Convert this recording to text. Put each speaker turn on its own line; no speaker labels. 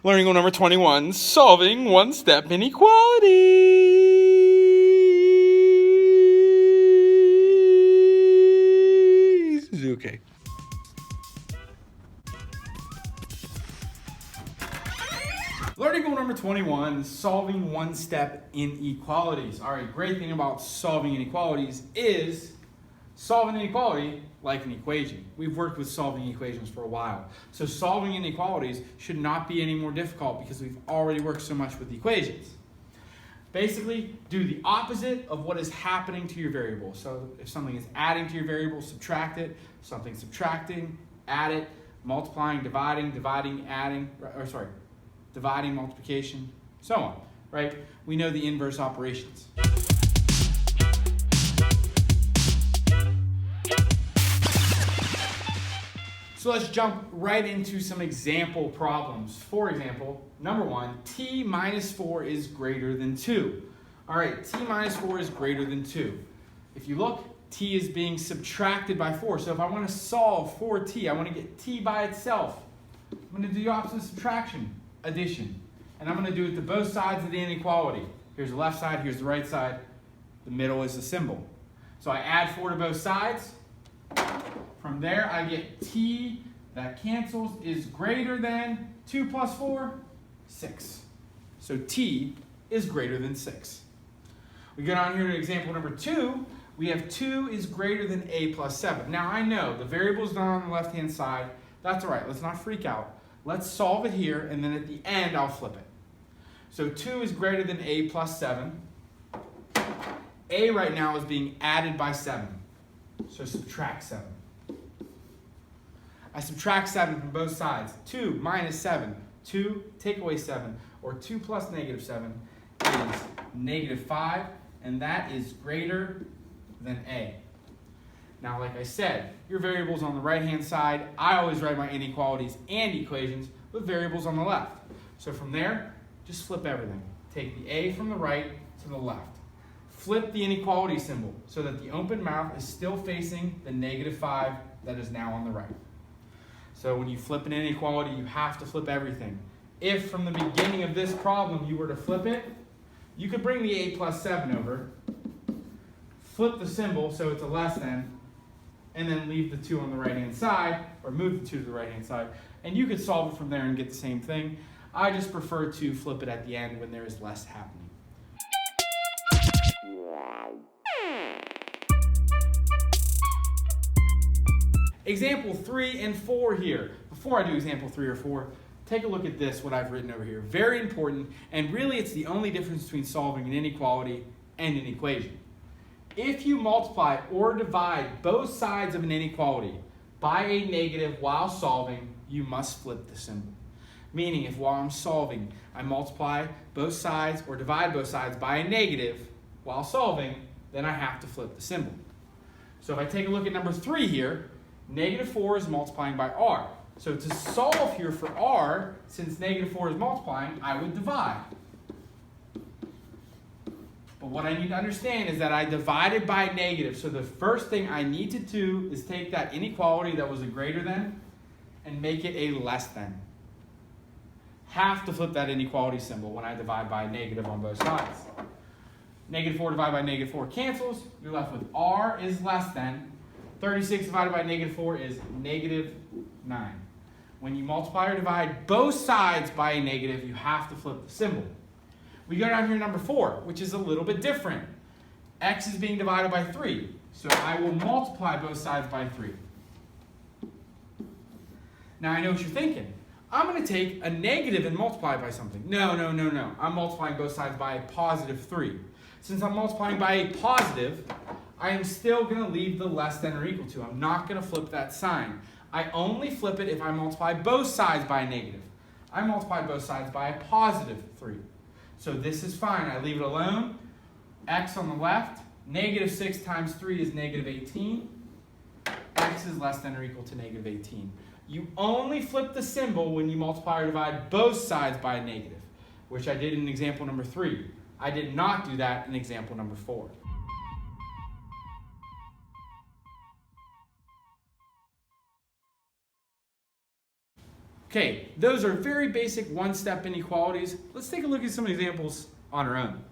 Learning goal number 21, solving one-step inequalities. Okay. Learning goal number 21, solving one-step inequalities. All right, great thing about solving inequalities is solving an inequality like an equation. We've worked with solving equations for a while. So solving inequalities should not be any more difficult because we've already worked so much with equations. Basically, do the opposite of what is happening to your variable. So if something is adding to your variable, subtract it. If something's subtracting, add it. Multiplying, dividing, dividing, multiplication, so on, right? We know the inverse operations. So let's jump right into some example problems. For example, number 1, t minus 4 is greater than 2. All right, t minus 4 is greater than 2. If you look, t is being subtracted by 4. So if I want to solve for t, I want to get t by itself. I'm going to do the opposite of subtraction, addition. And I'm going to do it to both sides of the inequality. Here's the left side, here's the right side. The middle is the symbol. So I add 4 to both sides. From there, I get t that cancels is greater than 2 plus 4, 6. So t is greater than 6. We go down here to example number 2. We have 2 is greater than a plus 7. Now I know the variable is not on the left-hand side. That's all right. Let's not freak out. Let's solve it here, and then at the end, I'll flip it. So 2 is greater than a plus 7. A right now is being added by 7. So subtract 7. I subtract 7 from both sides. 2 minus 7. 2, take away 7, or 2 plus negative 7 is negative 5, and that is greater than a. Now, like I said, your variable's on the right-hand side. I always write my inequalities and equations with variables on the left. So from there, just flip everything. Take the a from the right to the left. Flip the inequality symbol so that the open mouth is still facing the negative 5 that is now on the right. So when you flip an inequality, you have to flip everything. If from the beginning of this problem you were to flip it, you could bring the a plus 7 over, flip the symbol so it's a less than, and then leave the 2 on the right-hand side, or move the 2 to the right-hand side, and you could solve it from there and get the same thing. I just prefer to flip it at the end when there is less happening. Example 3 and 4 here. Before I do example 3 or 4, take a look at this, what I've written over here. Very important, and really it's the only difference between solving an inequality and an equation. If you multiply or divide both sides of an inequality by a negative while solving, you must flip the symbol. Meaning, if while I'm solving, I multiply both sides or divide both sides by a negative while solving, then I have to flip the symbol. So if I take a look at number 3 here, negative 4 is multiplying by r. So to solve here for r, since negative 4 is multiplying, I would divide. But what I need to understand is that I divided by negative. So the first thing I need to do is take that inequality that was a greater than and make it a less than. Have to flip that inequality symbol when I divide by negative on both sides. Negative 4 divided by negative 4 cancels. You're left with r is less than. 36 divided by negative 4 is negative 9. When you multiply or divide both sides by a negative, you have to flip the symbol. We go down here to number 4, which is a little bit different. X is being divided by 3, so I will multiply both sides by 3. Now I know what you're thinking. I'm going to take a negative and multiply by something. No. I'm multiplying both sides by a positive 3. Since I'm multiplying by a positive, I am still going to leave the less than or equal to. I'm not going to flip that sign. I only flip it if I multiply both sides by a negative. I multiplied both sides by a positive 3. So this is fine. I leave it alone. X on the left. Negative 6 times 3 is negative 18. X is less than or equal to negative 18. You only flip the symbol when you multiply or divide both sides by a negative, which I did in example number 3. I did not do that in example number 4. Okay, those are very basic one-step inequalities. Let's take a look at some examples on our own.